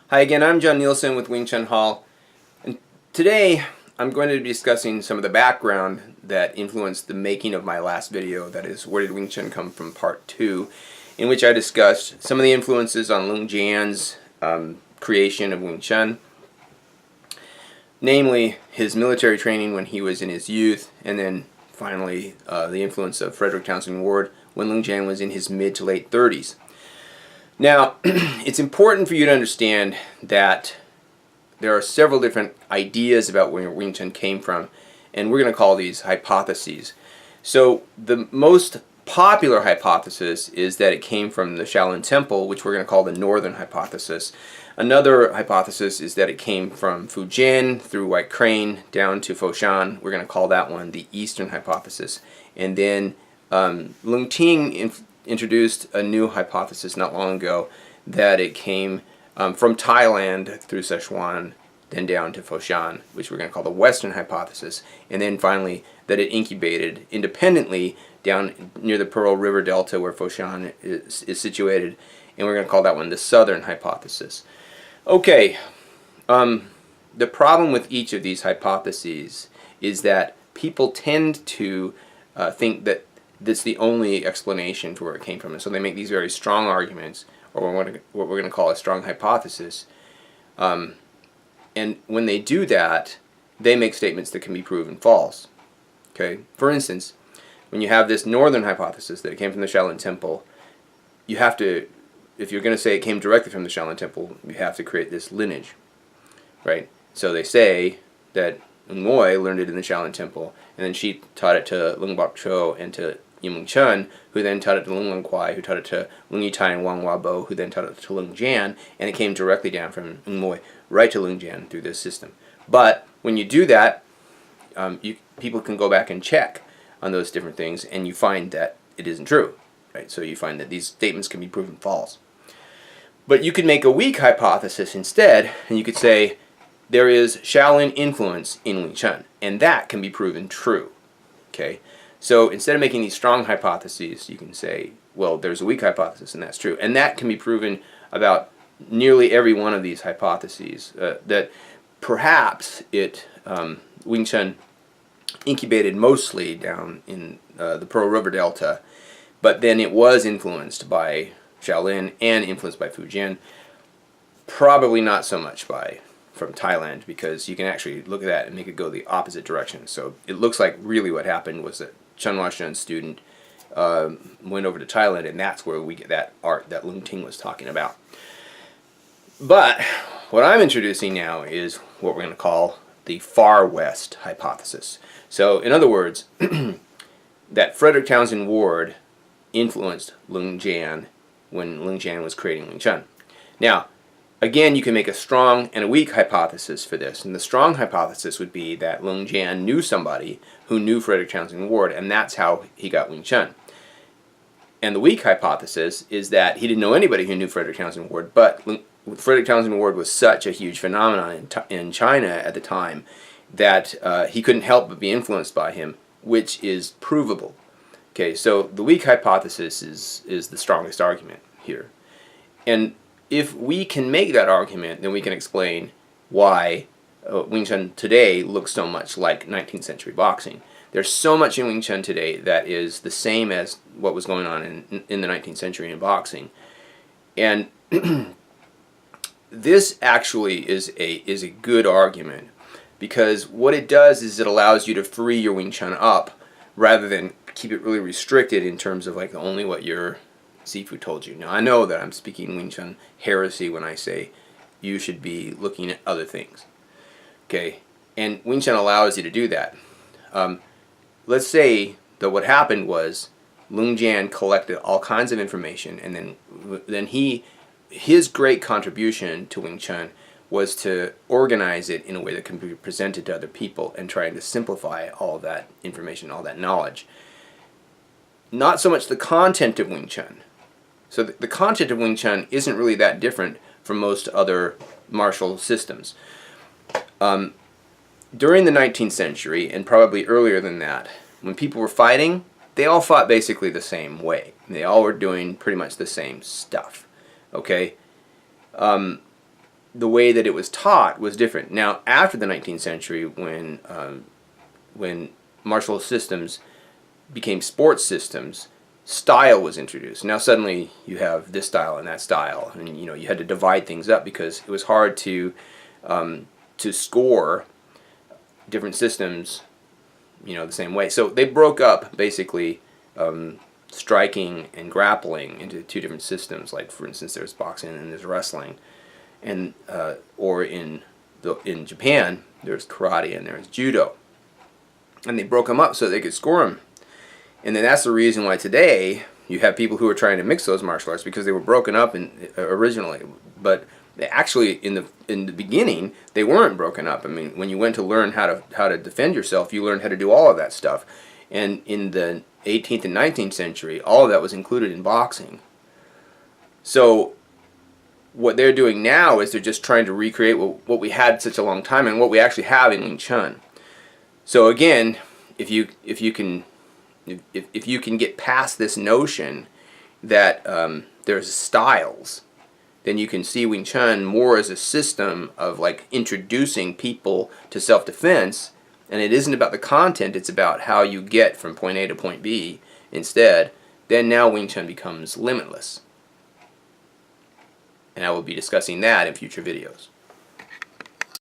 Hi again, I'm John Nielsen with Wing Chun Hall, and today I'm going to be discussing some of the background that influenced the making of my last video, that is, Where Did Wing Chun Come From, Part 2, in which I discussed some of the influences on Lung Jian's creation of Wing Chun, namely his military training when he was in his youth, and then finally the influence of Frederick Townsend Ward when Lung Jian was in his mid to late 30s. Now, it's important for you to understand that there are several different ideas about where Wing Chun came from, and we're going to call these hypotheses. So the most popular hypothesis is that it came from the Shaolin Temple, which we're going to call the Northern Hypothesis. Another hypothesis is that it came from Fujian through White Crane down to Foshan. We're going to call that one the Eastern Hypothesis. And then Lung Ting introduced a new hypothesis not long ago, that it came from Thailand through Sichuan, then down to Foshan, which we're going to call the Western Hypothesis, and then finally that it incubated independently down near the Pearl River Delta where Foshan is situated, and we're going to call that one the Southern Hypothesis. Okay, the problem with each of these hypotheses is that people tend to think that that's the only explanation for where it came from. And so they make these very strong arguments, or what we're going to call a strong hypothesis. And when they do that, they make statements that can be proven false. Okay? For instance, when you have this Northern Hypothesis that it came from the Shaolin Temple, you have to, if you're going to say it came directly from the Shaolin Temple, you have to create this lineage. Right? So they say that Ngoi learned it in the Shaolin Temple, and then she taught it to Lung Bok Cho and to Yimeng Chun, who then taught it to Lung Lung Kwai, who taught it to Lung Yitai and Wang Wabo, who then taught it to Lung Jian, and it came directly down from Ngoi right to Lung Jian through this system. But when you do that, people can go back and check on those different things, and you find that it isn't true. Right? So you find that these statements can be proven false. But you could make a weak hypothesis instead, and you could say there is Shaolin influence in Wing Chun, and that can be proven true. Okay? So instead of making these strong hypotheses, you can say, well, there's a weak hypothesis, and that's true. And that can be proven about nearly every one of these hypotheses, that perhaps Wing Chun incubated mostly down in the Pearl River Delta, but then it was influenced by Shaolin and influenced by Fujian. Probably not so much from Thailand, because you can actually look at that and make it go the opposite direction. So it looks like really what happened was that Chun Washun's student went over to Thailand, and that's where we get that art that Lung Ting was talking about. But what I'm introducing now is what we're going to call the Far West Hypothesis. So in other words, that Frederick Townsend Ward influenced Lung Jian when Lung Jian was creating Wing Chun. Now, again, you can make a strong and a weak hypothesis for this. And the strong hypothesis would be that Lung Jian knew somebody who knew Frederick Townsend Ward, and that's how he got Wing Chun. And the weak hypothesis is that he didn't know anybody who knew Frederick Townsend Ward, but Frederick Townsend Ward was such a huge phenomenon in China at the time that he couldn't help but be influenced by him, which is provable. Okay, so the weak hypothesis is the strongest argument here. And if we can make that argument, then we can explain why Wing Chun today looks so much like 19th century boxing. There's so much in Wing Chun today that is the same as what was going on in the 19th century in boxing. And this actually is a good argument, because what it does is it allows you to free your Wing Chun up rather than keep it really restricted in terms of like only what your Sifu told you. Now, I know that I'm speaking Wing Chun heresy when I say you should be looking at other things. Okay? And Wing Chun allows you to do that. Let's say that what happened was Lung Jian collected all kinds of information, and then his great contribution to Wing Chun was to organize it in a way that can be presented to other people and trying to simplify all that information, all that knowledge. Not so much the content of Wing Chun. So the content of Wing Chun isn't really that different from most other martial systems. During the 19th century, and probably earlier than that, when people were fighting, they all fought basically the same way. They all were doing pretty much the same stuff. Okay? the way that it was taught was different. Now, after the 19th century, when martial systems became sports systems, style was introduced. Now suddenly you have this style and that style, and you had to divide things up because it was hard to score different systems the same way. So they broke up basically striking and grappling into two different systems. Like, for instance, there's boxing and there's wrestling, and or in Japan there's karate and there's judo, and they broke them up so they could score them. And then that's the reason why today you have people who are trying to mix those martial arts, because they were broken up originally. But they actually, in the beginning, they weren't broken up. I mean, when you went to learn how to defend yourself, you learned how to do all of that stuff. And in the 18th and 19th century, all of that was included in boxing. So what they're doing now is they're just trying to recreate what we had such a long time and what we actually have in Wing Chun. So again, if you can get past this notion that there's styles, then you can see Wing Chun more as a system of like introducing people to self-defense, and it isn't about the content, it's about how you get from point A to point B instead. Then now Wing Chun becomes limitless. And I will be discussing that in future videos.